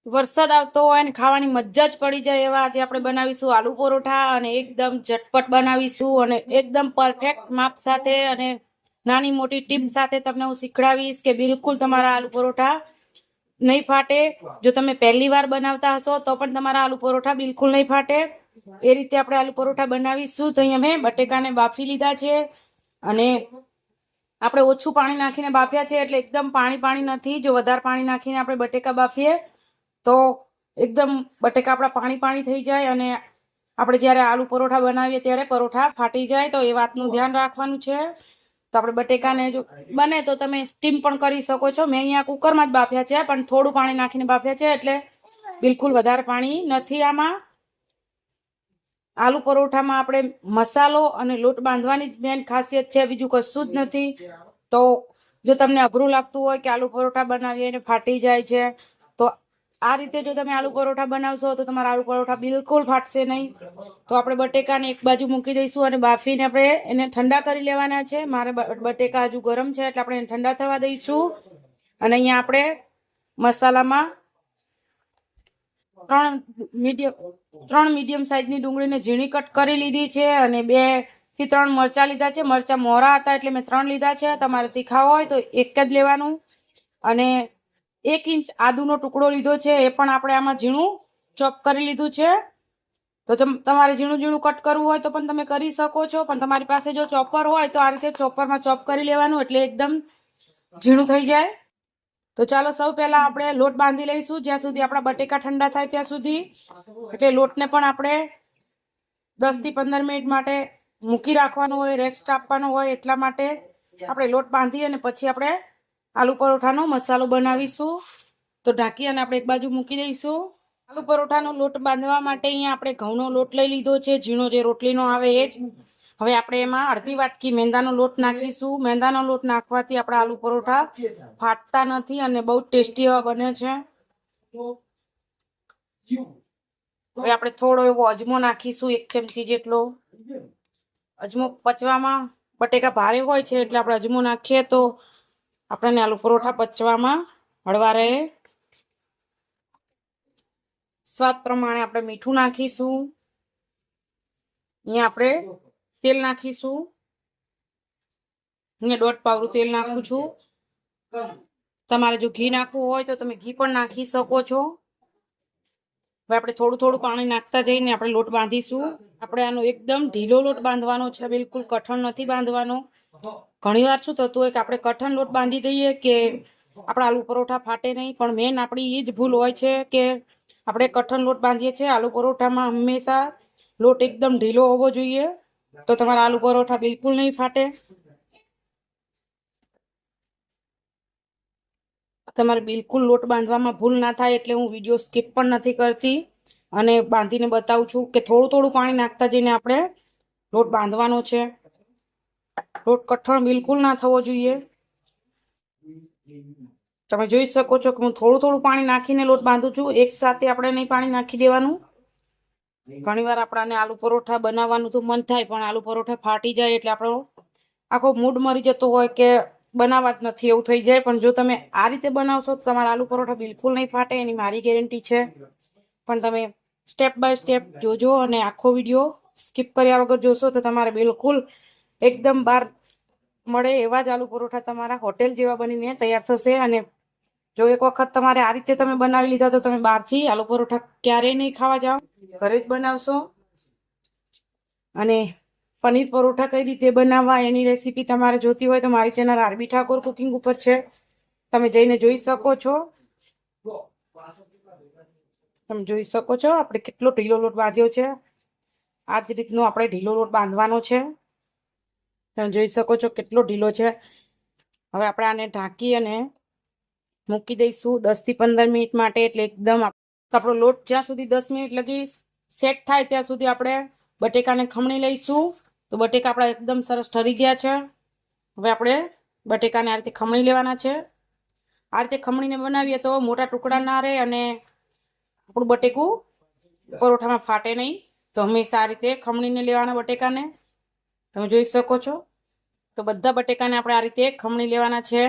વરસાદ આવતો હોય ને ખાવાની મજા જ પડી જાય એવા આજે આપણે બનાવીશું આલુ પરોઠા અને એકદમ ઝટપટ બનાવીશું અને એકદમ પરફેક્ટ માપ સાથે અને નાની મોટી ટીપ સાથે તમને હું શીખડાવીશ કે બિલકુલ તમારા આલુ પરોઠા નહીં ફાટે। જો તમે પહેલી વાર બનાવતા હશો તો પણ તમારા આલુ પરોઠા બિલકુલ નહીં ફાટે। એ રીતે આપણે આલુ પરોઠા બનાવીશું। તો અહીંયા મેં બટેકાને બાફી લીધા છે અને આપણે ઓછું પાણી નાખીને બાફ્યા છે એટલે એકદમ પાણી નથી। જો વધારે પાણી નાખીને આપણે બટેકા બાફીએ તો એકદમ બટેકા આપણા પાણી થઈ જાય અને આપણે જ્યારે આલુ પરોઠા બનાવીએ ત્યારે પરોઠા ફાટી જાય। તો એ વાતનું ધ્યાન રાખવાનું છે। તો આપણે બટેકાને જો બને તો તમે સ્ટીમ પણ કરી શકો છો। મેં અહીંયા કુકરમાં જ બાફ્યા છે પણ થોડું પાણી નાખીને બાફ્યા છે એટલે બિલકુલ વધારે પાણી નથી આમાં। આલુ પરોઠામાં આપણે મસાલો અને લોટ બાંધવાની જ મેન ખાસિયત છે, બીજું કશું જ નથી। તો જો તમને અઘરું લાગતું હોય કે આલુ પરોઠા બનાવીએ અને ફાટી જાય છે તો આ રીતે જો તમે આલુ પરોઠા બનાવશો તો તમારા આલુ પરોઠા બિલકુલ ફાટશે નહીં। તો આપણે બટેકાને એક બાજુ મૂકી દઈશું અને બાફીને આપણે એને ઠંડા કરી લેવાના છે। મારે બટેકા હજુ ગરમ છે એટલે આપણે એને ઠંડા થવા દઈશું। અને અહીંયા આપણે મસાલામાં ત્રણ મીડિયમ સાઈઝની ડુંગળીને ઝીણી કટ કરી લીધી છે અને 2 થી 3 મરચાં લીધા છે। મરચાં મોરા હતા એટલે મેં 3 લીધા છે। તમારે તીખા હોય તો એક જ લેવાનું। અને 1 ઇંચ આદુનો ટુકડો લીધો છે, એ પણ આપણે આમાં ઝીણું ચોપ કરી લીધું છે। તો તમારે ઝીણું કટ કરવું હોય તો પણ તમે કરી શકો છો, પણ તમારી પાસે જો ચોપર હોય તો આ રીતે ચોપરમાં ચોપ કરી લેવાનું એટલે એકદમ ઝીણું થઈ જાય। તો ચાલો સૌ પહેલા આપણે લોટ બાંધી લઈશું જ્યાં સુધી આપણા બટેકા ઠંડા થાય ત્યાં સુધી। એટલે લોટને પણ આપણે 10 થી 15 મિનિટ માટે મૂકી રાખવાનો હોય, રેસ્ટ આપવાનો હોય, એટલા માટે આપણે લોટ બાંધી અને પછી આપણે આલુ પરોઠાનો મસાલો બનાવીશું। તો ઢાંકી અને આપણે એક બાજુ મૂકી દઈશું। આલુ પરોઠાનો લોટ બાંધવા માટે અહીંયા આપણે ઘઉંનો લોટ લઈ લીધો છે, ઝીણો જે રોટલીનો આવે એ જ। હવે આપણે એમાં અડધી વાટકી મેંદાનો લોટ નાખીશું। મેંદાનો લોટ નાખવાથી આપણા આલુ પરોઠા ફાટતા નથી અને બહુ ટેસ્ટી એવા બને છે। હવે આપણે થોડો એવો અજમો નાખીશું, 1 ચમચી જેટલો। અજમો પચવામાં બટેકા ભારે હોય છે એટલે આપણે અજમો નાખીએ તો આપણને આલુ પરોઠા પચવામાં હળવા રહે। સ્વાદ પ્રમાણે આપણે મીઠું નાખીશું। અહીંયા આપણે તેલ નાખીશું। અહીંયા 1.5 પાવડું તેલ નાખું છું। તમારે જો ઘી નાખવું હોય તો તમે ઘી પણ નાખી શકો છો। હવે આપણે થોડું પાણી નાખતા જઈને આપણે લોટ બાંધીશું। આપણે આનો એકદમ ઢીલો લોટ બાંધવાનો છે, બિલકુલ કઠણ નથી બાંધવાનો। ઘણીવાર શું થતું હોય કે આપણે કઠણ લોટ બાંધી દઈએ કે આપણા આલુ પરોઠા ફાટે નહીં, પણ મેન આપણી એ જ ભૂલ હોય છે કે આપણે કઠણ લોટ બાંધીએ છીએ। આલુ પરોઠામાં હંમેશા લોટ એકદમ ઢીલો હોવો જોઈએ, તો તમારા આલુ પરોઠા બિલકુલ નહીં ફાટે। તમારે બિલકુલ લોટ બાંધવામાં ભૂલ ના થાય એટલે હું વિડીયો સ્કીપ પણ નથી કરતી અને બાંધીને બતાવું છું કે થોડું પાણી નાખતા જઈને આપણે લોટ બાંધવાનો છે। લોટ કઠણ બિલકુલ ના થવો જોઈએ। તમે જોઈ શકો છો કે હું થોડું પાણી નાખીને લોટ બાંધું છું, એક સાથે આપણે નહીં પાણી નાખી દેવાનું। ઘણીવાર આપણાને આલુ પરોઠા બનાવવાનું તો મન થાય પણ આલુ પરોઠા ફાટી જાય એટલે આપણો આખો મૂડ મરી જતો હોય કે બનાવવા જ નથી એવું થઈ જાય। પણ જો તમે આ રીતે બનાવશો તો તમારા આલુ પરોઠા બિલકુલ નહીં ફાટે, એની મારી ગેરંટી છે। પણ તમે સ્ટેપ બાય સ્ટેપ જોજો અને આખો વિડીયો સ્કીપ કર્યા વગર જોશો તો તમારે બિલકુલ એકદમ બહાર મળે એવા જ આલુ પરોઠા તમારા હોટેલ જેવા બનીને તૈયાર થશે। અને જો એક વખત તમારે આ રીતે તમે બનાવી લીધા તો તમે બહારથી આલુ પરોઠા ક્યારેય નહીં ખાવા જાઓ, ઘરે જ બનાવશો। અને પનીર પરોઠા કઈ રીતે બનાવવા એની રેસીપી તમારે જોતી હોય તો મારી ચેનલ આરબી ઠાકોર કુકિંગ ઉપર છે, તમે જઈને જોઈ શકો છો। તમે જોઈ શકો છો આપણે કેટલો ઢીલો લોટ બાંધ્યો છે। આ જ રીતનો આપણે ઢીલો લોટ બાંધવાનો છે। તમે જોઈ શકો છો કેટલો ઢીલો છે। હવે આપણે આને ઢાંકી અને મૂકી દઈશું 10 થી 15 મિનિટ માટે। એટલે એકદમ આપણો લોટ જ્યાં સુધી 10 મિનિટ લગી સેટ થાય ત્યાં સુધી આપણે બટેકાને ખમણી લઈશું। તો બટેકા આપણા એકદમ સરસ ઠરી ગયા છે। હવે આપણે બટેકાને આ રીતે ખમણી લેવાના છે। આ રીતે ખમણીને બનાવીએ તો મોટા ટુકડા ના રહે અને આપણું બટેકું પરોઠામાં ફાટે નહીં। તો હંમેશા આ રીતે ખમણીને લેવાના બટેકાને। તમે જોઈ શકો છો તો બધા બટેકાને આપણે આ રીતે ખમણી લેવાના છે।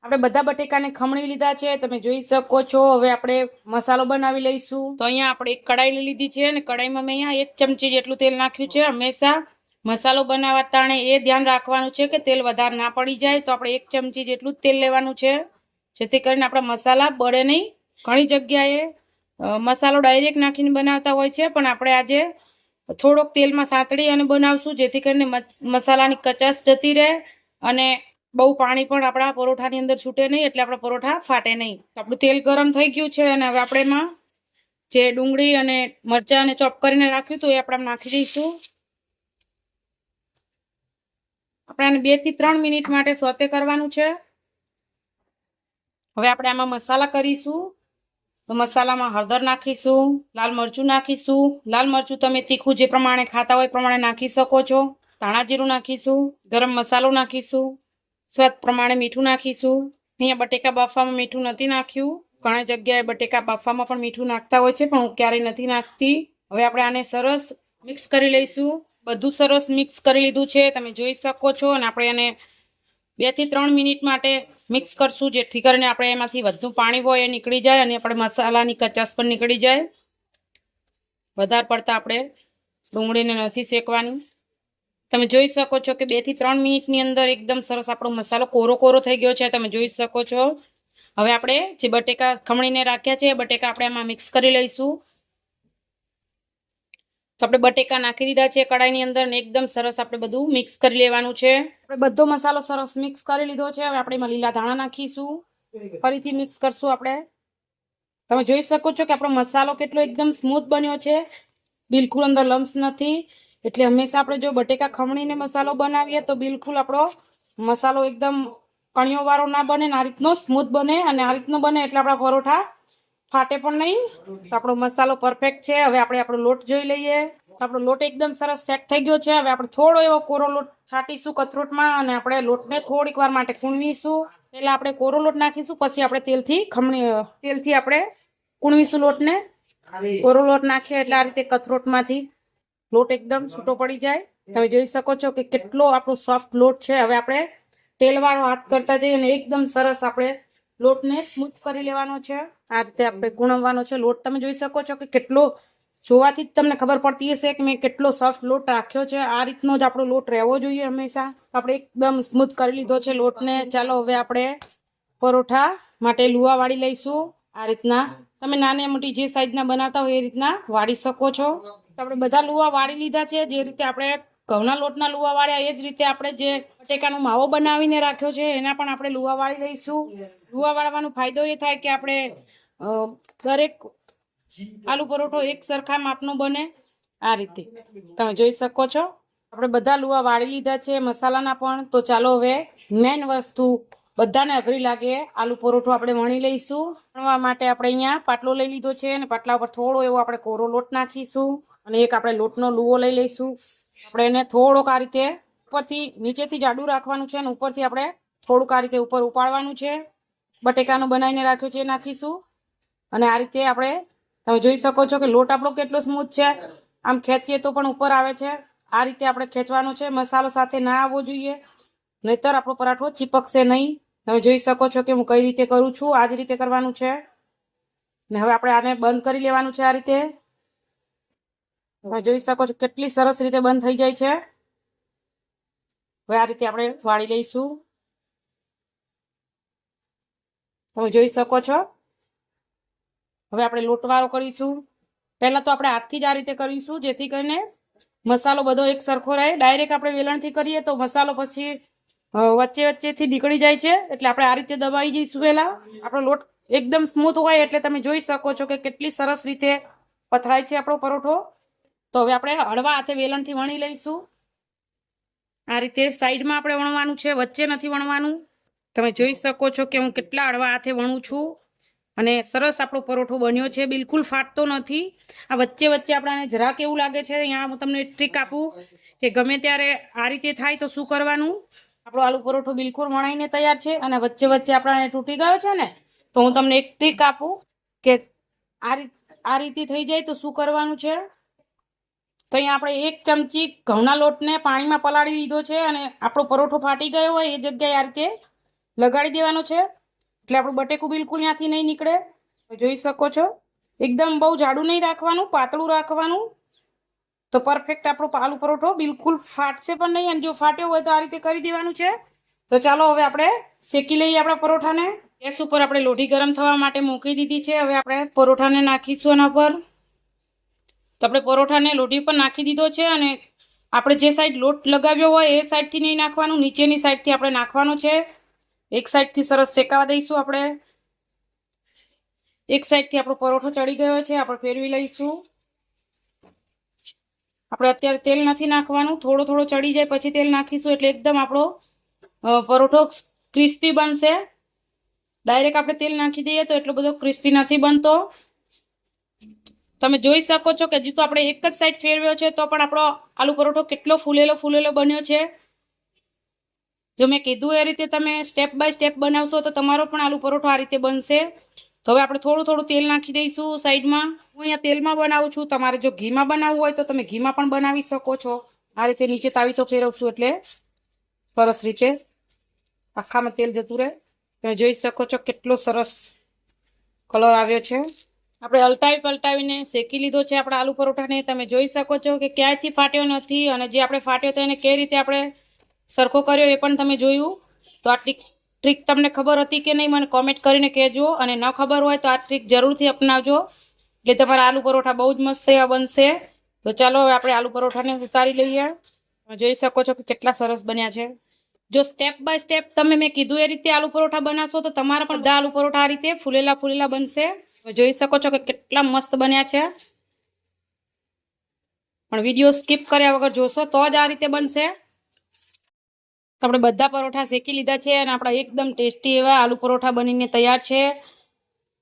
આપણે બધા બટેકાને ખમણી લીધા છે, તમે જોઈ શકો છો. હવે આપણે મસાલો બનાવી લઈશું. તો અહીંયા આપણે એક કડાઈ લઈ લીધી છે અને કડાઈમાં મેં અહીંયા 1 ચમચી જેટલું તેલ નાખ્યું છે. હંમેશા મસાલો બનાવવા તાણે એ ધ્યાન રાખવાનું છે કે તેલ વધારે ના પડી જાય. તો આપણે 1 ચમચી જેટલું જ તેલ લેવાનું છે, જેથી કરીને આપણા મસાલા બળે નહીં. ઘણી જગ્યાએ મસાલો ડાયરેક્ટ નાખીને બનાવતા હોય છે, પણ આપણે આજે થોડોક તેલમાં સાતળી અને બનાવશું, જેથી કરીને મસાલાની કચાશ જતી રહે અને બહુ પાણી પણ આપણા પરોઠાની અંદર છૂટે નહીં, એટલે આપણા પરોઠા ફાટે નહીં. તો આપણું તેલ ગરમ થઈ ગયું છે અને હવે આપણે એમાં જે ડુંગળી અને મરચાં ચોપ કરીને રાખ્યું હતું એ આપણે નાખી દઈશું. આપણે આને 2 થી 3 મિનિટ માટે સોતે કરવાનું છે. હવે આપણે આમાં મસાલા કરીશું. તો મસાલામાં હળદર નાખીશું, લાલ મરચું નાખીશું. લાલ મરચું તમે તીખું જે પ્રમાણે ખાતા હોય એ પ્રમાણે નાખી શકો છો. ધાણા જીરું નાખીશું, ગરમ મસાલો નાખીશું, સ્વાદ પ્રમાણે મીઠું નાખીશું. અહીંયા બટેકા બાફવામાં મીઠું નથી નાખ્યું. ઘણી જગ્યાએ બટેકા બાફવામાં પણ મીઠું નાખતા હોય છે, પણ હું ક્યારેય નથી નાખતી. હવે આપણે આને સરસ મિક્સ કરી લઈશું. બધું સરસ મિક્સ કરી લીધું છે, તમે જોઈ શકો છો. અને આપણે એને 2 થી 3 મિનિટ માટે મિક્સ કરશું, જેથી કરીને આપણે એમાંથી વધુ પાણી હોય એ નીકળી જાય અને આપણે મસાલાની કચાશ પણ નીકળી જાય. વધારે પડતા આપણે ડુંગળીને નથી શેકવાની. તમે જોઈ શકો છો કે 2 થી 3 મિનિટની અંદર એકદમ સરસ આપણો મસાલો કોરો થઈ ગયો છે, તમે જોઈ શકો છો. હવે આપણે જે બટેકા ખમણીને રાખ્યા છે એ બટેકા આપણે આમાં મિક્સ કરી લઈશું. તો આપણે બટેકા નાખી દીધા છે કડાઈની અંદર ને એકદમ સરસ આપણે બધું મિક્સ કરી લેવાનું છે. આપણે બધો મસાલો સરસ મિક્સ કરી લીધો છે. હવે આપણે એમાં લીલા ધાણા નાખીશું, ફરીથી મિક્સ કરશું. આપણે તમે જોઈ શકો છો કે આપણો મસાલો કેટલો એકદમ સ્મૂથ બન્યો છે, બિલકુલ અંદર લમ્સ નથી. એટલે હંમેશા આપણે જો બટેકા ખમણીને મસાલો બનાવીએ તો બિલકુલ આપણો મસાલો એકદમ કણીઓ વાળો ના બને ને આ રીતનો સ્મૂથ બને. અને આ રીતનો બને એટલે આપણા પરોઠા ફાટે પણ નહીં. તો આપણો મસાલો પરફેક્ટ છે. હવે આપણે આપણો લોટ જોઈ લઈએ. આપણો લોટ એકદમ સરસ સેટ થઈ ગયો છે. હવે આપણે થોડો એવો કોરો લોટ છાંટીશું કથરોટમાં અને આપણે લોટને થોડીક વાર માટે કૂણવીશું. પહેલા આપણે કોરો લોટ નાખીશું, પછી આપણે તેલથી આપણે કૂણવીશું લોટને. કોરો લોટ નાખીએ એટલે આ રીતે કથરોટમાંથી લોટ એકદમ છૂટો પડી જાય. તમે જોઈ શકો છો કે કેટલો આપણો સોફ્ટ લોટ છે. હવે આપણે તેલવાળો હાથ કરતા જઈએ અને એકદમ સરસ આપણે લોટને સ્મૂથ કરી લેવાનો છે. આ રીતે આપણે કૂણવવાનો છે લોટ. તમે જોઈ શકો છો કે કેટલો, જોવાથી જ તમને ખબર પડતી હશે કે મેં કેટલો સોફ્ટ લોટ રાખ્યો છે. આ રીતનો જ આપણો લોટ રહેવો જોઈએ હંમેશા. આપણે એકદમ સ્મૂથ કરી લીધો છે લોટને. ચાલો હવે આપણે પરોઠા માટે લુવા વાળી લઈશું. આ રીતના તમે નાની મોટી જે સાઈઝના બનાવતા હોય એ રીતના વાળી શકો છો. તો આપણે બધા લુવા વાળી લીધા છે. જે રીતે આપણે ઘઉંના લોટના લુવા વાળ્યા એ જ રીતે આપણે જે બટેકાનો માવો બનાવીને રાખ્યો છે એના પણ આપણે લુવા વાળી લઈશું. લુવા વાળવાનો ફાયદો એ થાય કે આપણે દરેક આલુ પરોઠો એક સરખા માપનો બને. આ રીતે તમે જોઈ શકો છો. આપણે બધા લુવા વાળી લીધા છે મસાલાના પણ. તો ચાલો હવે મેન વસ્તુ બધાને અઘરી લાગે, આલુ પરોઠો આપણે વણી લઈશું. વણવા માટે આપણે અહીંયા પાટલો લઈ લીધો છે અને પાટલા ઉપર થોડો એવો આપણે કોરો લોટ નાખીશું અને એક આપણે લોટનો લુવો લઈ લઈશું. આપણે એને થોડોક આ રીતે ઉપરથી નીચેથી જાડું રાખવાનું છે અને ઉપરથી આપણે થોડુંક આ રીતે ઉપર ઉપાડવાનું છે. બટેકાનું બનાવીને રાખ્યું છે એ નાખીશું અને આ રીતે આપણે, તમે જોઈ શકો છો કે લોટ આપણો કેટલો સ્મૂથ છે. આમ ખેંચીએ તો પણ ઉપર આવે છે. આ રીતે આપણે ખેંચવાનો છે. મસાલો સાથે ના આવવો જોઈએ, નહીતર આપણો પરાઠો ચીપકશે નહીં. તમે જોઈ શકો છો કે હું કઈ રીતે કરું છું. આ જ રીતે કરવાનું છે. ને હવે આપણે આને બંધ કરી લેવાનું છે. આ રીતે તમે જોઈ શકો છો કેટલી સરસ રીતે બંધ થઈ જાય છે. હવે આ રીતે આપણે વાળી લઈશું. તમે જોઈ શકો છો. હવે આપણે લોટવાળો કરીશું. પહેલા તો આપણે હાથથી જ આ રીતે કરીશું, જેથી કરીને મસાલો બધો એક સરખો રહે. ડાયરેક્ટ આપણે વેલણથી કરીએ તો મસાલો પછી વચ્ચેથી નીકળી જાય છે. એટલે આપણે આ રીતે દબાવી જઈશું. પહેલા આપણો લોટ એકદમ સ્મૂથ હોય એટલે તમે જોઈ શકો છો કે કેટલી સરસ રીતે પથરાય છે આપણો પરોઠો. તો હવે આપણે હળવા હાથે વેલણથી વણી લઈશું. આ રીતે સાઈડમાં આપણે વણવાનું છે, વચ્ચે નથી વણવાનું. તમે જોઈ શકો છો કે હું કેટલા હળવા હાથે વણું છું અને સરસ આપણો પરોઠો બન્યો છે. બિલકુલ ફાટતો નથી. આ વચ્ચે આપણને જરાક એવું લાગે છે, અહીંયા હું તમને ટ્રીક આપું કે ગમે ત્યારે આ રીતે થાય તો શું કરવાનું. આપણો આલુ પરોઠો બિલકુલ વણાઈને તૈયાર છે અને વચ્ચે આપણને તૂટી ગયો છે ને, તો હું તમને એક ટ્રીક આપું કે આ રીતે થઈ જાય તો શું કરવાનું છે. તો અહીંયા આપણે 1 ચમચી ઘઉંના લોટને પાણીમાં પલાળી લીધો છે અને આપણો પરોઠો ફાટી ગયો હોય એ જગ્યાએ આ રીતે લગાડી દેવાનો છે, એટલે આપણું બટેકું બિલકુલ ત્યાંથી નહીં નીકળે. જોઈ શકો છો, એકદમ બહુ જાડું નહીં રાખવાનું, પાતળું રાખવાનું, તો પરફેક્ટ આપણો આલુ પરોઠો બિલકુલ ફાટશે પણ નહીં. અને જો ફાટ્યો હોય તો આ રીતે કરી દેવાનું છે. તો ચાલો હવે આપણે શેકી લઈએ આપણા પરોઠાને. ગેસ ઉપર આપણે લોઢી ગરમ થવા માટે મૂકી દીધી છે. હવે આપણે પરોઠાને નાખીશું એના પર. તો આપણે પરોઠાને લોઢી પર નાખી દીધો છે, અને આપણે જે સાઈડ લોટ લગાવ્યો હોય એ સાઈડથી નહીં નાખવાનું, નીચેની સાઈડથી આપણે નાખવાનું છે. એક સાઈડથી સરસ શેકાવા દઈશું આપણે. એક સાઈડથી આપણો પરોઠો ચડી ગયો છે, આપણે ફેરવી લઈશું. આપણે અત્યારે તેલ નથી નાખવાનું, થોડો થોડો ચડી જાય પછી તેલ નાખીશું, એટલે એકદમ આપણો પરોઠો ક્રિસ્પી બનશે. ડાયરેક્ટ આપણે તેલ નાખી દઈએ તો એટલો બધો ક્રિસ્પી નથી બનતો. તમે જોઈ શકો છો કે હજુ તો આપણે એક જ સાઈડ ફેરવ્યો છે, તો પણ આપણો આલુ પરોઠો કેટલો ફૂલેલો ફૂલેલો બન્યો છે. જો મેં કીધું એ રીતે તમે સ્ટેપ બાય સ્ટેપ બનાવશો તો તમારો પણ આલુ પરોઠો આ રીતે બનશે. તો હવે આપણે થોડું થોડું તેલ નાખી દઈશું સાઈડમાં. હું અહીંયા તેલમાં બનાવું છું, તમારે જો ઘીમાં બનાવવું હોય તો તમે ઘીમાં પણ બનાવી શકો છો. આ રીતે નીચે તાવી તો ફેરવશું એટલે સરસ રીતે આખામાં તેલ જતું રહે. તમે જોઈ શકો છો કેટલો સરસ કલર આવ્યો છે. આપણે અલટાવી પલટાવીને શેકી લીધો છે આપણા આલુ પરોઠાને. તમે જોઈ શકો છો કે ક્યાંયથી ફાટ્યો નથી, અને જે આપણે ફાટ્યો હતો એને કઈ રીતે આપણે સરખો કર્યો એ પણ તમે જોયું. તો આટલી ટ્રીક તમને ખબર હતી કે નહીં મને કોમેન્ટ કરીને કહેજો, અને ન ખબર હોય તો આ ટ્રીક જરૂરથી અપનાવજો, એટલે તમારા આલુ પરોઠા બહુ જ મસ્ત એવા બનશે. તો ચાલો હવે આપણે આલુ પરોઠાને ઉતારી લઈએ. તમે જોઈ શકો છો કે કેટલા સરસ બન્યા છે. જો સ્ટેપ બાય સ્ટેપ તમે મેં કીધું એ રીતે આલુ પરોઠા બનાવશો તો તમારા પણ બધા આલુ પરોઠા આ રીતે ફૂલેલા ફૂલેલા બનશે. તમે જોઈ શકો છો કે કેટલા મસ્ત બન્યા છે. પણ વિડીયો સ્કીપ કર્યા વગર જોશો તો જ આ રીતે બનશે. આપણે બધા પરોઠા શેકી લીધા છે, અને આપણા એકદમ ટેસ્ટી એવા આલુ પરોઠા બનીને તૈયાર છે.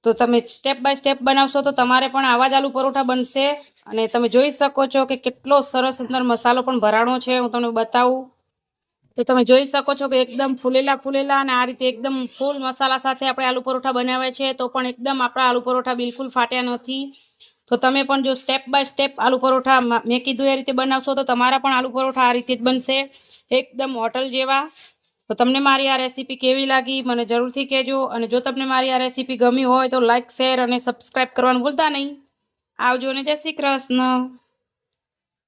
તો તમે સ્ટેપ બાય સ્ટેપ બનાવશો તો તમારે પણ આવા જ આલુ પરોઠા બનશે. અને તમે જોઈ શકો છો કે કેટલો સરસ અંદર મસાલો પણ ભરાણો છે. હું તમને બતાવું તો તમે જોઈ શકો છો કે એકદમ ફૂલેલા ફૂલેલા, અને આ રીતે એકદમ ફૂલ મસાલા સાથે આપણે આલુ પરોઠા બનાવ્યા છે. તો પણ એકદમ આપણા આલુ પરોઠા બિલકુલ ફાટ્યા નથી. તો તમે પણ જો step by step aloo paratha મેં કીધું એ રીતે બનાવશો તો તમારા પણ આલુ પરોઠા આ રીતે જ બનશે, એકદમ હોટલ જેવા. તો તમને મારી આ રેસીપી કેવી લાગી મને જરૂરથી કહેજો. અને જો તમને મારી આ રેસીપી ગમી હોય તો લાઇક, શેર અને સબસ્ક્રાઈબ કરવાનું ભૂલતા નહીં. આવજો ને જય શ્રી કૃષ્ણ.